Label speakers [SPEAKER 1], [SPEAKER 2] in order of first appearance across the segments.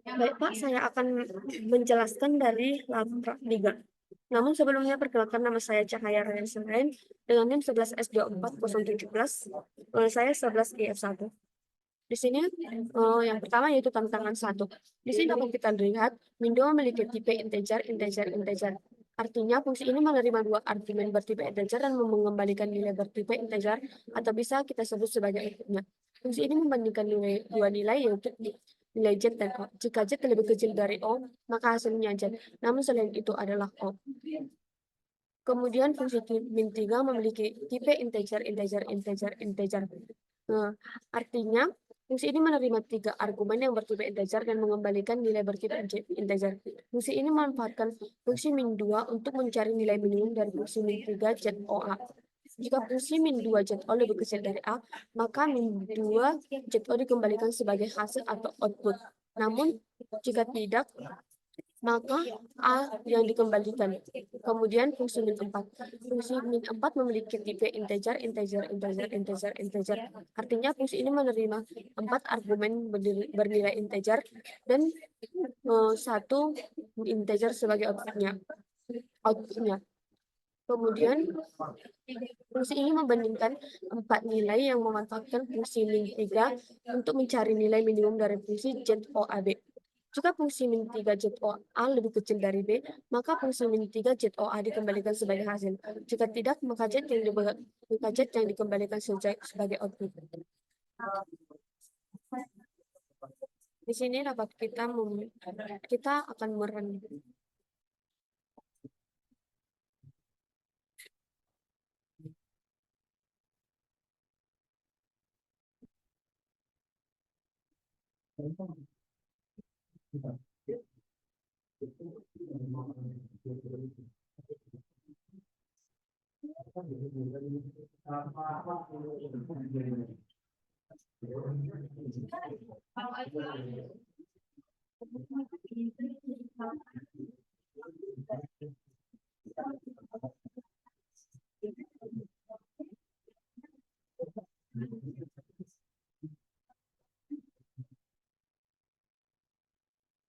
[SPEAKER 1] Baik Pak, saya akan menjelaskan dari Labrak 3. Namun sebelumnya perkenalkan, nama saya Cahaya Ryan Seren dengan NIM 11S24017, saya 11IF1. Di sini yang pertama yaitu tantangan 1. Di sini dapat kita lihat Windows memiliki tipe integer, integer, integer. Artinya fungsi ini menerima dua argumen bertipe integer dan mengembalikan nilai bertipe integer, atau bisa kita sebut sebagai inputnya. Fungsi ini membandingkan dua nilai, yaitu nilai Z dan O. Jika Z lebih kecil dari O, maka hasilnya Z. Namun selain itu adalah O. Kemudian fungsi min3 memiliki tipe integer, integer, integer, integer. Artinya fungsi ini menerima 3 argumen yang bertipe integer dan mengembalikan nilai bertipe integer. Fungsi ini memanfaatkan fungsi min2 untuk mencari nilai minimum dari fungsi min3 ZOA. Jika fungsi min2 ZO lebih kecil dari A, maka min2 ZO dikembalikan sebagai hasil atau output. Namun jika tidak, maka A yang dikembalikan. Kemudian fungsi min4. Fungsi min4 memiliki tipe integer, integer, integer, integer, integer. Artinya fungsi ini menerima 4 argumen bernilai integer dan satu integer sebagai outputnya. Kemudian fungsi ini membandingkan 4 nilai yang memanfaatkan fungsi min3 untuk mencari nilai minimum dari fungsi ZOAB. Jika fungsi min3 ZOA lebih kecil dari B, maka fungsi min3 ZOA dikembalikan sebagai hasil. Jika tidak, maka Z yang dikembalikan sebagai output. Di sini dapat kita akan merun.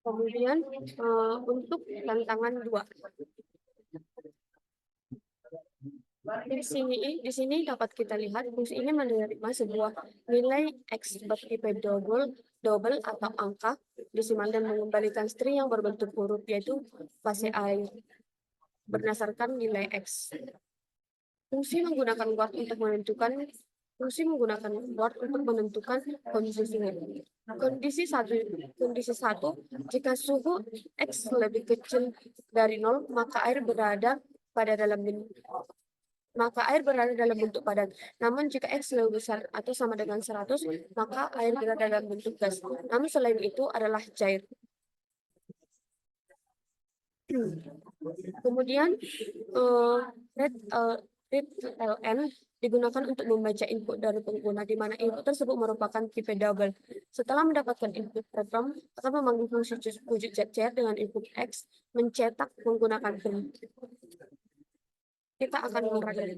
[SPEAKER 1] Kemudian untuk tantangan 2. Di sini dapat kita lihat fungsi ini menerima sebuah nilai X bertipe double atau angka desimal dan mengembalikan string yang berbentuk huruf, yaitu fase air berdasarkan nilai X. Fungsi menggunakan word untuk menentukan kondisinya. Kondisi satu, jika suhu X lebih kecil dari 0, maka air berada dalam bentuk padat. Namun jika X lebih besar atau sama dengan 100, maka air berada dalam bentuk gas. Namun selain itu adalah cair. Kemudian readLN digunakan untuk membaca input dari pengguna, di mana input tersebut merupakan tipe double. Setelah mendapatkan input, program akan memanggil fungsi wujud cair dengan input X, mencetak menggunakan print. Kita akan meragam.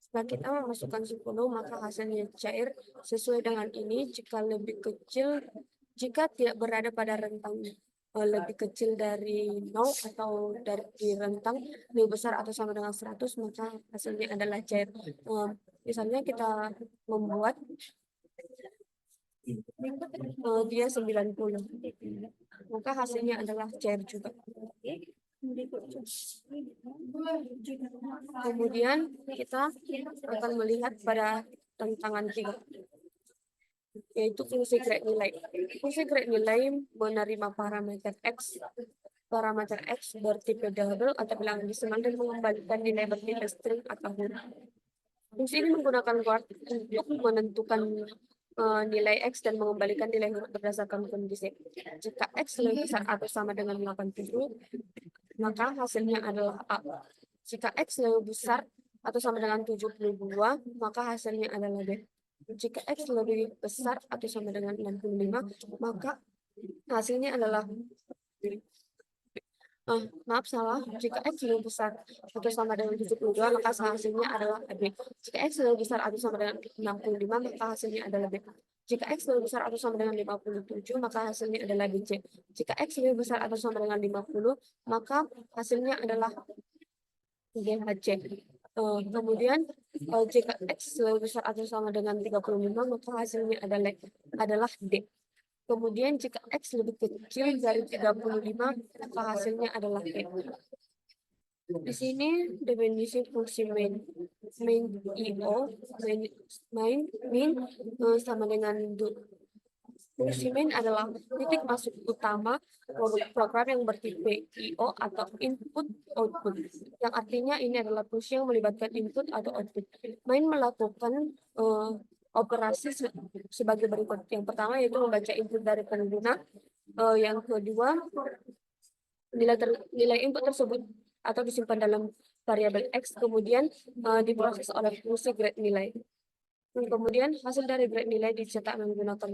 [SPEAKER 1] Setelah kita memasukkan 10, maka hasilnya cair sesuai dengan ini. Jika tidak berada pada rentang lebih kecil dari 0 atau dari rentang lebih besar atau sama dengan 100, maka hasilnya adalah cair. Misalnya kita membuat dia 90, maka hasilnya adalah cair juga. Kemudian kita akan melihat pada tantangan 3, yaitu fungsi grade nilai. Fungsi grade nilai menerima parameter X bertipe double atau bilangan desimal dan mengembalikan nilai bertipe string atau huruf. Fungsi ini menggunakan word untuk menentukan nilai X dan mengembalikan nilai huruf berdasarkan kondisi. Jika X lebih besar atau sama dengan 87, maka hasilnya adalah A. Jika X lebih besar atau sama dengan 72, maka hasilnya adalah B. Jika X lebih besar atau sama dengan 65, maka hasilnya adalah maaf salah. Jika X lebih besar atau sama dengan 72, maka hasilnya adalah B. Jika X lebih besar atau sama dengan 65, maka hasilnya adalah B. Jika X lebih besar atau sama dengan 57, maka hasilnya adalah BC. Jika X lebih besar atau sama dengan 50, maka hasilnya adalah GHC. Kemudian jika X lebih besar atau sama dengan 35, maka hasilnya adalah D. Kemudian jika X lebih kecil dari 35, maka hasilnya adalah E. Di sini definisi fungsi main IO, main sama dengan do. Fungsi main adalah titik masuk utama program yang bertipe IO atau input output, yang artinya ini adalah fungsi yang melibatkan input atau output. Main melakukan operasi sebagai berikut. Yang pertama yaitu membaca input dari pengguna. Yang kedua, nilai input tersebut atau disimpan dalam variabel X, kemudian diproses oleh fungsi grade nilai. Kemudian hasil dari grade nilai dicetak menggunakan